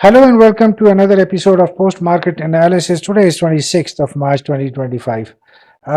Hello and welcome to another episode of Post Market Analysis. Today is 26th of March 2025.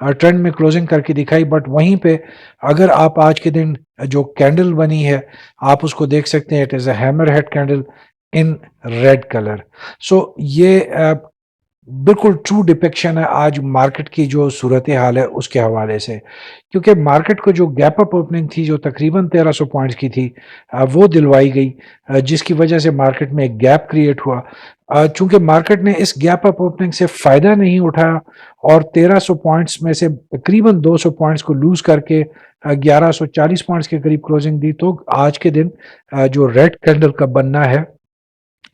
Trend میں closing کر کے دکھائی، but وہیں پہ اگر آپ آج کے دن جو کینڈل بنی ہے آپ اس کو دیکھ سکتے ہیں، it is a hammer head candle in red colour. So یہ بالکل ٹرو ڈپکشن ہے آج مارکیٹ کی جو صورتحال ہے اس کے حوالے سے، کیونکہ مارکیٹ کو جو گیپ اپ اوپننگ تھی جو تقریباً 1300 پوائنٹس کی تھی وہ دلوائی گئی، جس کی وجہ سے مارکیٹ میں ایک گیپ کریٹ ہوا. چونکہ مارکیٹ نے اس گیپ اپ اوپننگ سے فائدہ نہیں اٹھایا اور 1300 پوائنٹس میں سے تقریباً 200 پوائنٹس کو لوز کر کے 1140 پوائنٹس کے قریب کلوزنگ دی، تو آج کے دن جو ریڈ کینڈل کا بننا ہے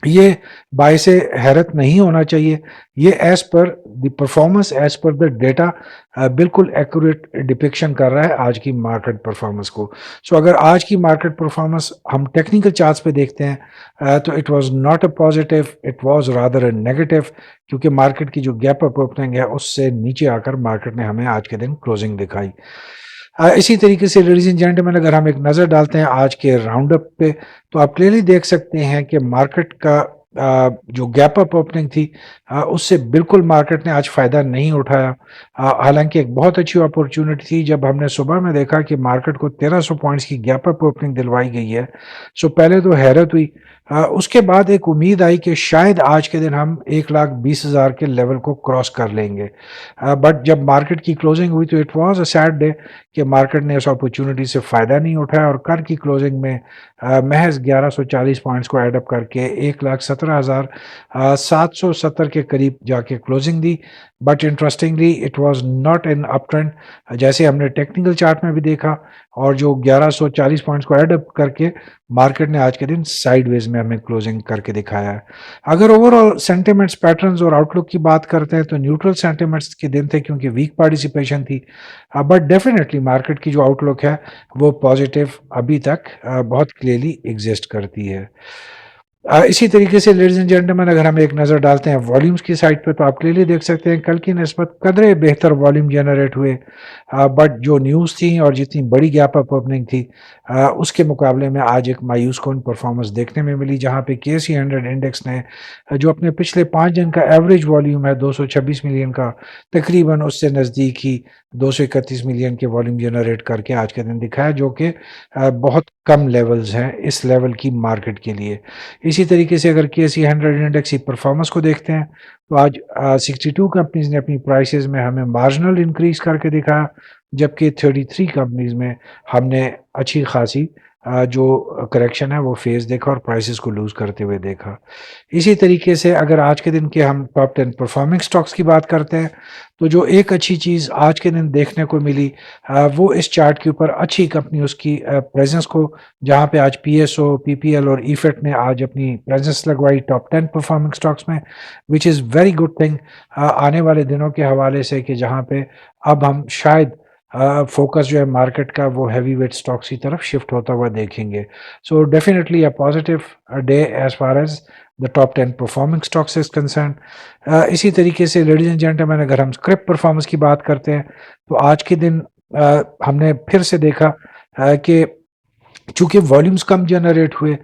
یہ باعث حیرت نہیں ہونا چاہیے. یہ as per the performance, as per the data بالکل ایکوریٹ ڈپکشن کر رہا ہے آج کی مارکیٹ پرفارمنس کو. سو اگر آج کی مارکیٹ پرفارمنس ہم ٹیکنیکل چارٹس پہ دیکھتے ہیں تو it was not a positive, it was rather a negative, کیونکہ مارکیٹ کی جو گیپ اپ اوپننگ ہے اس سے نیچے آ کر مارکیٹ نے ہمیں آج کے دن کلوزنگ دکھائی. اسی طریقے سے لیڈیز اینڈ جینٹلمین اگر ہم ایک نظر ڈالتے ہیں آج کے راؤنڈ اپ پہ تو آپ کلیئرلی دیکھ سکتے ہیں کہ مارکیٹ کا جو گیپ اپ اوپننگ تھی اس سے بالکل مارکیٹ نے آج فائدہ نہیں اٹھایا. حالانکہ ایک بہت اچھی اپورچونٹی تھی جب ہم نے صبح میں دیکھا کہ مارکیٹ کو 1300 پوائنٹس کی گیپ اپ اوپننگ دلوائی گئی ہے. سو پہلے تو حیرت ہوئی، اس کے بعد ایک امید آئی کہ شاید آج کے دن ہم 1,20,000 کے لیول کو کراس کر لیں گے. بٹ جب مارکیٹ کی کلوزنگ ہوئی تو it was a sad day کہ مارکیٹ نے اس اپورچونٹی سے فائدہ نہیں اٹھایا اور کل کی کلوزنگ میں محض 1140 پوائنٹس کو ایڈ اپ کر کے 1,17,770 کے قریب جا کے کلوزنگ دی. But interestingly it was not in up trend, جیسے ہم نے ٹیکنیکل چارٹ میں بھی دیکھا، اور جو 1140 پوائنٹس کو ایڈ اپ کر کے مارکیٹ نے آج کے دن سائیڈ ویز میں ہمیں کلوزنگ کر کے دکھایا ہے. اگر اوور آل سینٹیمنٹس، پیٹرنز اور آؤٹ لک کی بات کرتے ہیں تو نیوٹرل سینٹیمنٹس کے دن تھے کیونکہ ویک پارٹیسپیشن تھی، بٹ ڈیفینیٹلی مارکیٹ کی جو آؤٹ لک ہے وہ پازیٹیو ابھی تک بہت کلیئرلی ایگزسٹ کرتی ہے. اسی طریقے سے لیڈیز اینڈ جینٹلمین اگر ہم ایک نظر ڈالتے ہیں والیومز کی سائٹ پہ تو آپ کلیئرلی دیکھ سکتے ہیں کل کی نسبت قدرے بہتر والیوم جنریٹ ہوئے، بٹ جو نیوز تھی اور جتنی بڑی گیپ اپ اوپننگ تھی اس کے مقابلے میں آج ایک مایوس کن پرفارمنس دیکھنے میں ملی، جہاں پہ KSE 100 انڈیکس نے جو اپنے پچھلے 5 دن کا ایوریج والیوم ہے 226 ملین کا، تقریباً اس سے نزدیک ہی 231 ملین کے والیوم جنریٹ کر کے آج کے دن دکھایا، جو کہ بہت کم لیولز ہیں اس لیول کی مارکیٹ کے لیے. اسی طریقے سے اگر KSE 100 انڈیکس کی پرفارمنس کو دیکھتے ہیں تو آج 62 کمپنیز نے اپنی پرائسز میں ہمیں مارجنل انکریز کر کے دکھایا، جبکہ 33 کمپنیز میں ہم نے اچھی خاصی جو کریکشن ہے وہ فیز دیکھا اور پرائسز کو لوز کرتے ہوئے دیکھا. اسی طریقے سے اگر آج کے دن کے ہم ٹاپ 10 پرفارمنگ سٹاکس کی بات کرتے ہیں تو جو ایک اچھی چیز آج کے دن دیکھنے کو ملی وہ اس چارٹ کے اوپر اچھی کمپنی اس کی پریزنس کو، جہاں پہ آج PSO، PPL اور EFET نے آج اپنی پریزنس لگوائی ٹاپ 10 پرفارمنگ سٹاکس میں، وچ از ویری گڈ تھنگ آنے والے دنوں کے حوالے سے، کہ جہاں پہ اب ہم شاید فوکس جو ہے مارکیٹ کا وہ ہیوی ویٹ سٹاکس کی طرف شفٹ ہوتا ہوا دیکھیں گے. So definitely a positive day as far as the top 10 performing stocks is concerned. اسی طریقے سے لیڈیز اینڈ جینٹلمین اگر ہم اسکرپ پرفارمنس کی بات کرتے ہیں تو آج کے دن ہم نے پھر سے دیکھا کہ چونکہ والیومز کم جنریٹ ہوئے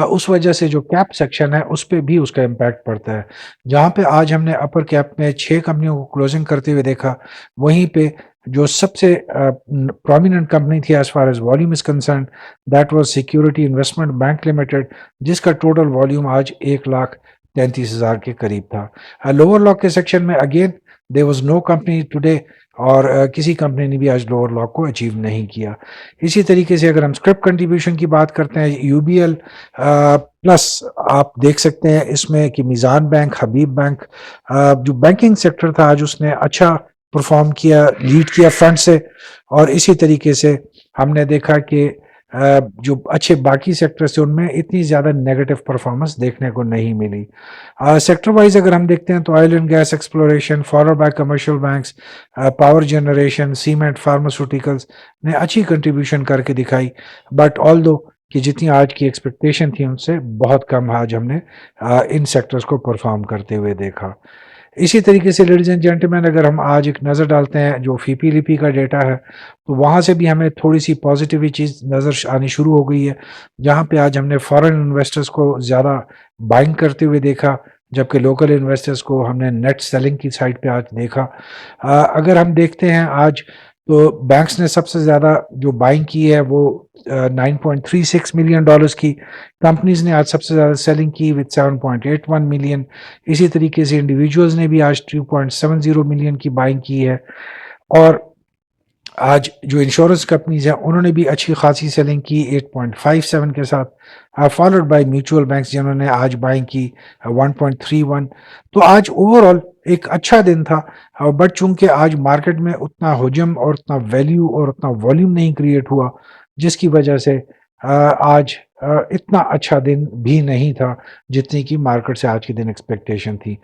اس وجہ سے جو کیپ سیکشن ہے اس پہ بھی اس کا امپیکٹ پڑتا ہے. جہاں پہ آج ہم نے اپر کیپ میں 6 کمپنیوں کو کلوزنگ کرتے ہوئے دیکھا، وہیں پہ جو سب سے پرومیننٹ کمپنی تھی as far as volume is concerned that was security investment bank limited, جس کا ٹوٹل والیوم آج 1,33,000 کے قریب تھا. لوور لاک کے سیکشن میں again there was no company today، اور کسی کمپنی نے بھی آج لوور لاک کو اچیو نہیں کیا. اسی طریقے سے اگر ہم اسکرپ کنٹریبیوشن کی بات کرتے ہیں UBL پلس آپ دیکھ سکتے ہیں اس میں کہ میزان بینک، حبیب بینک، جو بینکنگ سیکٹر تھا آج اس نے اچھا پرفارم کیا، لیڈ کیا فرنٹ سے، اور اسی طریقے سے ہم نے دیکھا کہ جو اچھے باقی سیکٹرز تھے ان میں اتنی زیادہ نیگیٹو پرفارمنس دیکھنے کو نہیں ملی. سیکٹر وائز اگر ہم دیکھتے ہیں تو oil and gas exploration followed by commercial banks, power generation, cement, pharmaceuticals نے اچھی کنٹریبیوشن کر کے دکھائی، بٹ آل دو کہ جتنی آج کی ایکسپیکٹیشن تھی ان سے بہت کم آج ہم نے ان سیکٹرز کو پرفارم کرتے ہوئے دیکھا. اسی طریقے سے لیڈیز اینڈ جینٹلمین اگر ہم آج ایک نظر ڈالتے ہیں جو فیپی لیپی کا ڈیٹا ہے تو وہاں سے بھی ہمیں تھوڑی سی پازیٹیو چیز نظر آنی شروع ہو گئی ہے، جہاں پہ آج ہم نے فارن انویسٹرز کو زیادہ بائنگ کرتے ہوئے دیکھا جبکہ لوکل انویسٹرز کو ہم نے نیٹ سیلنگ کی سائڈ پہ آج دیکھا۔ اگر ہم دیکھتے ہیں آج تو بینکس نے سب سے زیادہ جو بائنگ کی ہے وہ 9.36 ملین ڈالرز کی، کمپنیز نے آج سب سے زیادہ سیلنگ کی وتھ 7.81 ملین، اسی طریقے سے انڈیویجولز نے بھی آج 2.70 ملین کی بائنگ کی ہے، اور آج جو انشورنس کمپنیز ہیں انہوں نے بھی اچھی خاصی سیلنگ کی 8.57 کے ساتھ، فالوڈ بائی میوچول بینکس جنہوں نے آج بائنگ کی 1.31۔ تو آج اوور آل ایک اچھا دن تھا، بٹ چونکہ آج مارکیٹ میں اتنا حجم اور اتنا ویلیو اور اتنا والیوم نہیں کریٹ ہوا، جس کی وجہ سے آج اتنا اچھا دن بھی نہیں تھا جتنی کی مارکیٹ سے آج کے دن ایکسپیکٹیشن تھی۔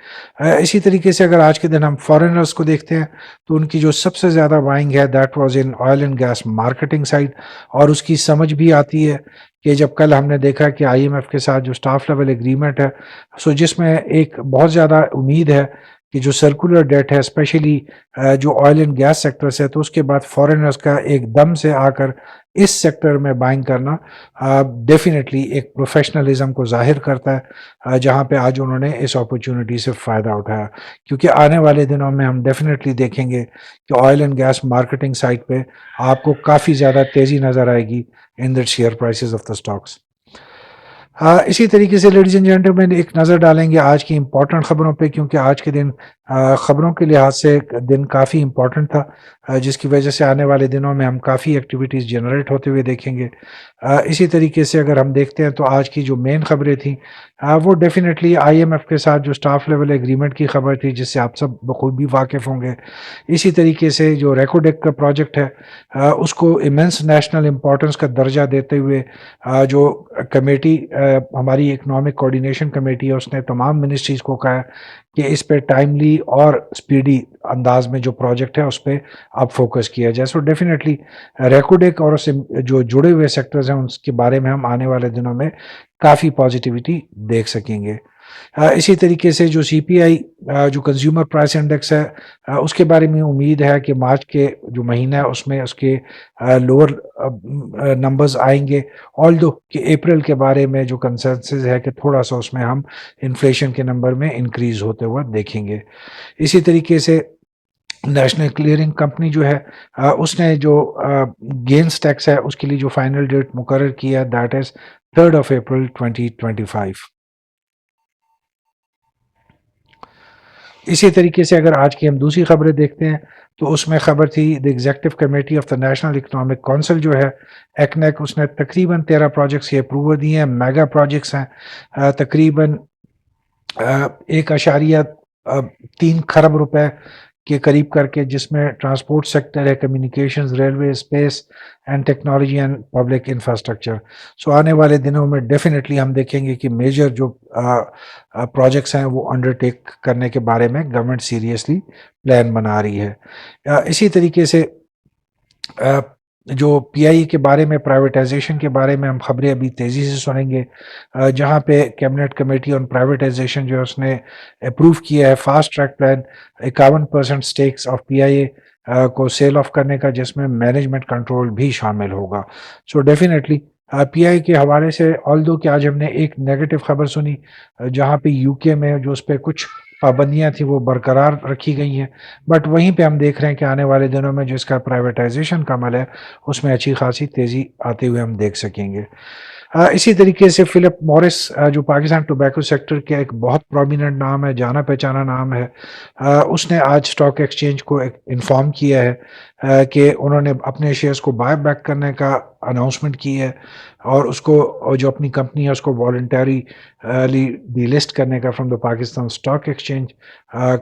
اسی طریقے سے اگر آج کے دن ہم فارنرز کو دیکھتے ہیں تو ان کی جو سب سے زیادہ بائنگ ہے that was in oil and gas marketing side, اور اس کی سمجھ بھی آتی ہے کہ جب کل ہم نے دیکھا کہ آئی ایم ایف کے ساتھ جو سٹاف لیول ایگریمنٹ ہے، جس میں ایک بہت زیادہ امید ہے کہ جو سرکولر ڈیٹ ہے اسپیشلی جو آئل اینڈ گیس سیکٹر سے، تو اس کے بعد فارنرز کا ایک دم سے آ کر اس سیکٹر میں بائنگ کرنا ڈیفینیٹلی ایک پروفیشنلزم کو ظاہر کرتا ہے، جہاں پہ آج انہوں نے اس اپرچونٹی سے فائدہ اٹھایا، کیونکہ آنے والے دنوں میں ہم ڈیفینیٹلی دیکھیں گے کہ oil and gas marketing side پہ آپ کو کافی زیادہ تیزی نظر آئے گی in the share prices of the stocks. اسی طریقے سے لیڈیز اینڈ جینٹلمین ایک نظر ڈالیں گے آج کی امپورٹنٹ خبروں پہ، کیونکہ آج کے دن خبروں کے لحاظ سے دن کافی امپورٹنٹ تھا، جس کی وجہ سے آنے والے دنوں میں ہم کافی ایکٹیویٹیز جنریٹ ہوتے ہوئے دیکھیں گے۔ اسی طریقے سے اگر ہم دیکھتے ہیں تو آج کی جو مین خبریں تھیں وہ ڈیفینیٹلی آئی ایم ایف کے ساتھ جو سٹاف لیول ایگریمنٹ کی خبر تھی، جس سے آپ سب بخوبی واقف ہوں گے۔ اسی طریقے سے جو ریکوڈیک کا پروجیکٹ ہے اس کو ایمنس نیشنل امپورٹنس کا درجہ دیتے ہوئے جو کمیٹی ہماری اکنامک کوآرڈینیشن کمیٹی ہے، اس نے تمام منسٹریز کو کہا کہ اس پہ ٹائملی اور سپیڈی انداز میں جو پروجیکٹ ہے اس پہ اب فوکس کیا جائے۔ سو ڈیفینیٹلی ریکوڈیک اور اس سے جو جڑے ہوئے سیکٹرز ہیں اس کے بارے میں ہم آنے والے دنوں میں کافی پازیٹیوٹی دیکھ سکیں گے۔ اسی طریقے سے جو سی پی آئی جو کنزیومر پرائس انڈیکس ہے اس کے بارے میں امید ہے کہ مارچ کے جو مہینہ ہے اس میں اس کے لوور نمبرز آئیں گے، آلدو کہ اپریل کے بارے میں جو کنسنسس ہے کہ تھوڑا سا اس میں ہم انفلیشن کے نمبر میں انکریز ہوتے ہوئے دیکھیں گے۔ اسی طریقے سے نیشنل کلیئرنگ کمپنی جو ہے اس نے جو گینز ٹیکس ہے اس کے لیے جو فائنل ڈیٹ مقرر کیا ہے دیٹ از 3 اپریل 2025۔ اسی طریقے سے اگر آج کی ہم دوسری خبریں دیکھتے ہیں تو اس میں خبر تھی the executive committee of the national economic council جو ہے ایکنیک، اس نے تقریباً 13 پروجیکٹس یہ اپروول دیے ہیں، میگا پروجیکٹس ہیں، تقریباً 1.3 خرب روپے کے قریب کر کے، جس میں ٹرانسپورٹ سیکٹر ہے، communications, railway, space and technology and public infrastructure. So آنے والے دنوں میں ڈیفینیٹلی ہم دیکھیں گے کہ میجر جو پروجیکٹس ہیں وہ انڈر ٹیک کرنے کے بارے میں گورنمنٹ سیریسلی پلان بنا رہی ہے۔ اسی طریقے سے جو پی آئی کے بارے میں پرائیویٹائزیشن کے بارے میں ہم خبریں ابھی تیزی سے سنیں گے، جہاں پہ کیبنٹ کمیٹی آن پرائیویٹائزیشن جو ہے اس نے اپروو کیا ہے fast track plan 51% stakes of P I A کو سیل آف کرنے کا، جس میں مینجمنٹ کنٹرول بھی شامل ہوگا۔ سو ڈیفینیٹلی پی آئی کے حوالے سے آلدو کہ آج ہم نے ایک نیگیٹو خبر سنی جہاں پہ یو کے میں جو اس پہ کچھ پابندیاں تھیں وہ برقرار رکھی گئی ہیں، بٹ وہیں پہ ہم دیکھ رہے ہیں کہ آنے والے دنوں میں جو اس کا پرائیویٹائزیشن کا عمل ہے اس میں اچھی خاصی تیزی آتے ہوئے ہم دیکھ سکیں گے۔ اسی طریقے سے فلپ مورس جو پاکستان ٹوبیکو سیکٹر کے ایک بہت پرومیننٹ نام ہے، جانا پہچانا نام ہے، اس نے آج اسٹاک ایکسچینج کو انفارم کیا ہے کہ انہوں نے اپنے شیئرز کو بائی بیک کرنے کا اناؤنسمنٹ کی ہے، اور اس کو جو اپنی کمپنی ہے اس کو والنٹری ڈی لسٹ کرنے کا from the Pakistan stock exchange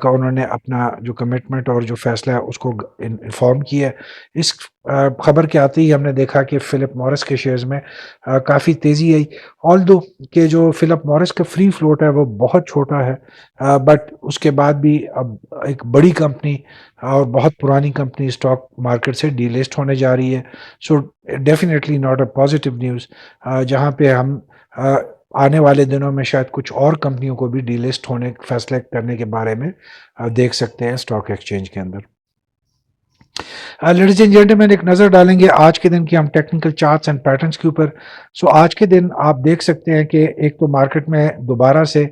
کا انہوں نے اپنا جو کمٹمنٹ اور جو فیصلہ ہے اس کو انفارم کیا ہے۔ اس خبر کے آتے ہی ہم نے دیکھا کہ فلپ مورس کے شیئرز میں کافی تیزی آئی، آلدو کہ جو فلپ مورس کا فری فلوٹ ہے وہ بہت چھوٹا ہے، بٹ اس کے بعد بھی اب ایک بڑی کمپنی اور بہت پرانی کمپنی اسٹاک مارکیٹ سے ڈی لسٹ ہونے جا رہی ہے۔ So definitely not a positive news, جہاں پہ ہم آنے والے دنوں میں شاید کچھ اور کمپنیوں کو بھی ڈی لسٹ ہونے فیصلے کرنے کے بارے میں دیکھ سکتے ہیں اسٹاک ایکسچینج کے اندر۔ لیڈیز اینڈ جینٹلمین ایک نظر ڈالیں گے آج کے دن کی ہم ٹیکنیکل چارٹس اینڈ پیٹرنس کے اوپر. سو آج کے دن آپ دیکھ سکتے ہیں کہ ایک تو مارکیٹ میں دوبارہ سے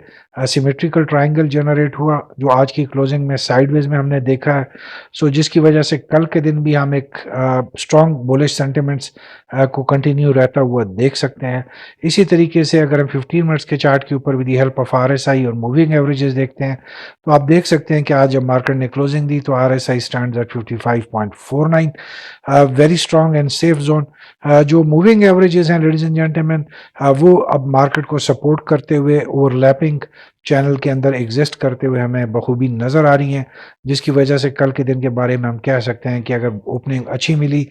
سیمیٹریکل ٹرائنگل جنریٹ ہوا جو آج کی کلوزنگ میں سائیڈ ویز میں ہم نے دیکھا ہے. سو جس کی وجہ سے کل کے دن بھی ہم ایک اسٹرانگ بولش سینٹیمنٹس کو کنٹینیو رہتا ہوا دیکھ سکتے ہیں. اسی طریقے سے اگر ہم 15 منٹس کے چارٹ کے اوپر with the help of are S آئی اور موونگ ایوریجز دیکھتے ہیں تو آپ دیکھ سکتے ہیں کہ آج جب مارکیٹ نے کلوزنگ دی تو R S I stands at 55.49 very strong and safe zone. جو موونگ ایوریجز ہیں لیڈیز اینڈ جینٹلمین وہ اب مارکیٹ کو سپورٹ کرتے ہوئے اوور لیپنگ چینل کے اندر ایگزسٹ کرتے ہوئے ہمیں بخوبی نظر آ رہی ہیں, جس کی وجہ سے کل کے دن کے بارے میں ہم کہہ سکتے ہیں کہ اگر اوپننگ اچھی ملی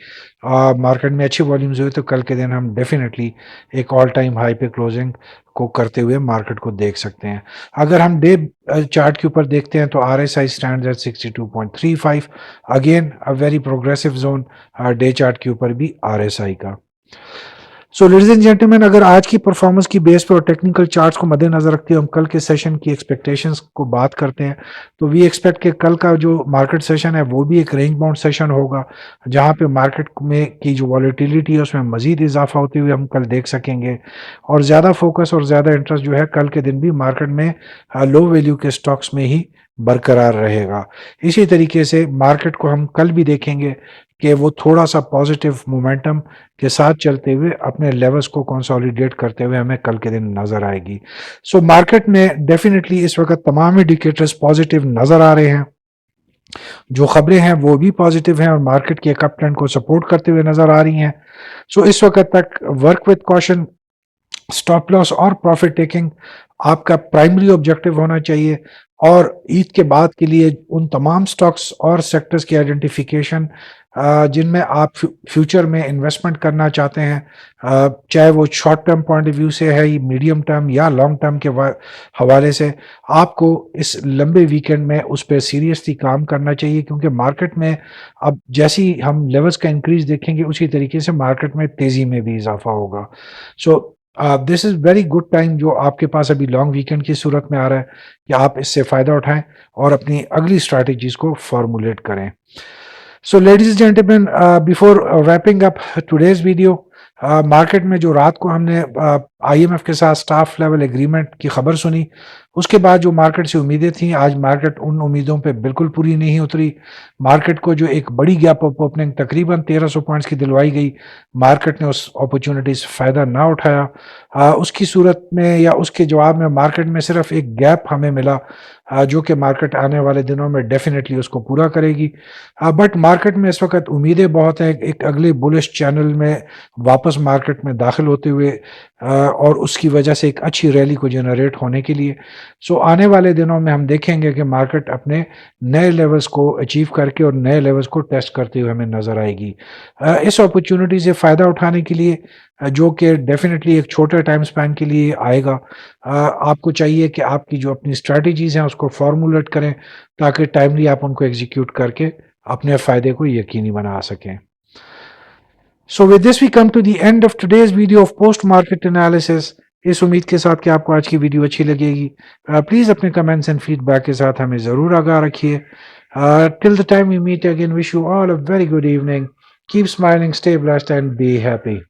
مارکیٹ میں اچھی والیومز ہوئے تو کل کے دن ہم ڈیفینیٹلی ایک آل ٹائم ہائی پہ کلوزنگ کو کرتے ہوئے مارکیٹ کو دیکھ سکتے ہیں. اگر ہم ڈے چارٹ کے اوپر دیکھتے ہیں تو R S I stands at 62.35 again very progressive zone day chart کے اوپر بھی آر ایس آئی کا. سو لیڈیز اینڈ جینٹلمین اگر آج کی پرفارمنس کی بیس پہ اور ٹیکنیکل چارٹس کو مد نظر رکھتے ہوئے ہم کل کے سیشن کی ایکسپیکٹیشنز کو بات کرتے ہیں تو وی ایکسپیکٹ کہ کل کا جو مارکیٹ سیشن ہے وہ بھی ایک رینج باؤنڈ سیشن ہوگا جہاں پہ مارکیٹ میں کی جو والیٹیلیٹی ہے اس میں مزید اضافہ ہوتے ہوئے ہم کل دیکھ سکیں گے, اور زیادہ فوکس اور زیادہ انٹرسٹ جو ہے کل کے دن بھی مارکیٹ میں لو ویلیو کے سٹاکس میں ہی برقرار رہے گا. اسی طریقے سے مارکیٹ کو ہم کل بھی دیکھیں گے کہ وہ تھوڑا سا پازیٹیو مومنٹم کے ساتھ چلتے ہوئے اپنے لیولز کو کنسولیڈیٹ کرتے ہوئے ہمیں کل کے دن نظر آئے گی. سو مارکیٹ میں ڈیفینیٹلی اس وقت تمام انڈیکیٹرز پازیٹیو نظر آ رہے ہیں, جو خبریں ہیں وہ بھی پازیٹیو ہیں اور مارکیٹ کے ایک اپ ٹرینڈ کو سپورٹ کرتے ہوئے نظر آ رہی ہیں. سو اس وقت تک ورک وتھ کوشن, اسٹاپ لاس اور پروفٹ ٹیکنگ آپ کا پرائمری آبجیکٹو ہونا چاہیے, اور عید کے بعد کے لیے ان تمام سٹاکس اور سیکٹرز کی آئیڈینٹیفیکیشن جن میں آپ فیوچر میں انویسٹمنٹ کرنا چاہتے ہیں, چاہے وہ short term point of view سے ہے, میڈیم ٹرم یا لانگ ٹرم کے حوالے سے, آپ کو اس لمبے ویکنڈ میں اس پہ سیریسلی کام کرنا چاہیے, کیونکہ مارکیٹ میں اب جیسی ہم لیولز کا انکریز دیکھیں گے اسی طریقے سے مارکیٹ میں تیزی میں بھی اضافہ ہوگا. سو دس از ویری گڈ ٹائم جو آپ کے پاس ابھی لانگ ویکنڈ کی صورت میں آ رہا ہے کہ آپ اس سے فائدہ اٹھائیں اور اپنی اگلی اسٹریٹجیز کو فارمولیٹ کریں. So ladies and gentlemen, before wrapping up today's video, market میں جو رات کو ہم نے آئی ایم ایف کے ساتھ سٹاف لیول ایگریمنٹ کی خبر سنی, اس کے بعد جو مارکیٹ سے امیدیں تھیں آج مارکیٹ ان امیدوں پہ بالکل پوری نہیں اتری. مارکیٹ کو جو ایک بڑی گیپ اپ اوپننگ تقریباً 1300 پوائنٹس کی دلوائی گئی, مارکیٹ نے اس اپرچونٹی سے فائدہ نہ اٹھایا. اس کی صورت میں یا اس کے جواب میں مارکیٹ میں صرف ایک گیپ ہمیں ملا جو کہ مارکیٹ آنے والے دنوں میں ڈیفینیٹلی اس کو پورا کرے گی. بٹ مارکیٹ میں اس وقت امیدیں بہت ہیں ایک اگلے بولش چینل میں واپس مارکیٹ میں داخل ہوتے ہوئے اور اس کی وجہ سے ایک اچھی ریلی کو جنریٹ ہونے کے لیے. سو آنے والے دنوں میں ہم دیکھیں گے کہ مارکیٹ اپنے نئے لیولز کو اچیو کر کے اور نئے لیولز کو ٹیسٹ کرتے ہوئے ہمیں نظر آئے گی. اس اپرچونٹی سے فائدہ اٹھانے کے لیے جو کہ ڈیفینیٹلی ایک چھوٹے ٹائم سپین کے لیے آئے گا, آپ کو چاہیے کہ آپ کی جو اپنی اسٹریٹجیز ہیں اس کو فارمولیٹ کریں تاکہ ٹائملی آپ ان کو ایگزیکیوٹ کر کے اپنے فائدے کو یقینی بنا سکیں. So with this we come to the end of today's video of post market analysis. اس امید کے ساتھ کہ آپ کو آج کی ویڈیو اچھی لگے گی. پلیز اپنے کمنٹس اینڈ فیڈ بیک کے ساتھ ہمیں ضرور آگاہ رکھیے. Till the time we meet again, wish you all a very good evening. Keep smiling, stay blessed and be happy.